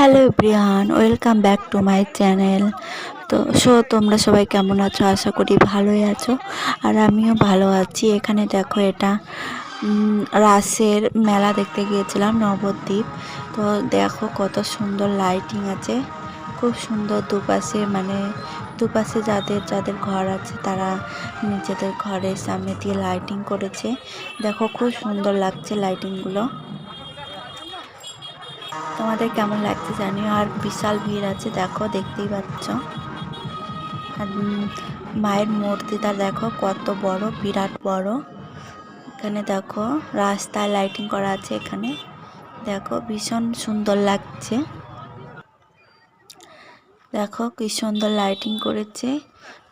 Hello everyone, welcome back to my channel. তোমরা সবাই কেমন আছো? আশা করি ভালোই আছো, আর আমিও ভালো আছি। এখানে দেখো, এটা রাসের মেলা দেখতে গিয়েছিলাম, নবদ্বীপ। তো দেখো কত সুন্দর লাইটিং আছে, খুব সুন্দর। দুপাশে যাদের যাদের ঘর আছে তারা নিজেদের ঘরের সামনে দিয়ে লাইটিং করেছে। দেখো খুব সুন্দর লাগছে লাইটিংগুলো। তোমাদের কেমন লাগছে জানিও। আর বিশাল ভিড় আছে, দেখো দেখতেই পাচ্ছ। আর মায়ের মূর্তিটা দেখো কত বড়, বিরাট বড়। এখানে দেখো রাস্তায় লাইটিং করা আছে। এখানে দেখো ভীষণ সুন্দর লাগছে। দেখো কি সুন্দর লাইটিং করেছে,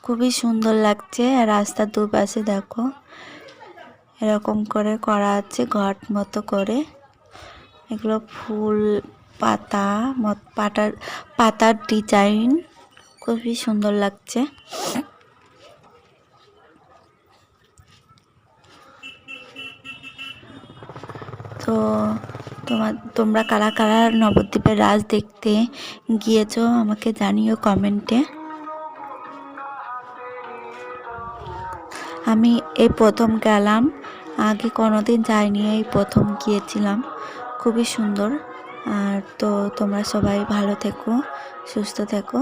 খুবই সুন্দর লাগছে। রাস্তার দুপাশে দেখো এরকম করে করা আছে ঘট মতো করে। এগুলো ফুল পাতার ডিজাইন, খুবই সুন্দর লাগছে। তো তোমরা কারা কারা নবদ্বীপের রাস দেখতে গিয়েছো আমাকে জানিও কমেন্টে। আমি এই প্রথম গেলাম, আগে কোনোদিন যাইনি, এই প্রথম গিয়েছিলাম। খুবই সুন্দর। আর তো তোমরা সবাই ভালো থেকো, সুস্থ থেকো।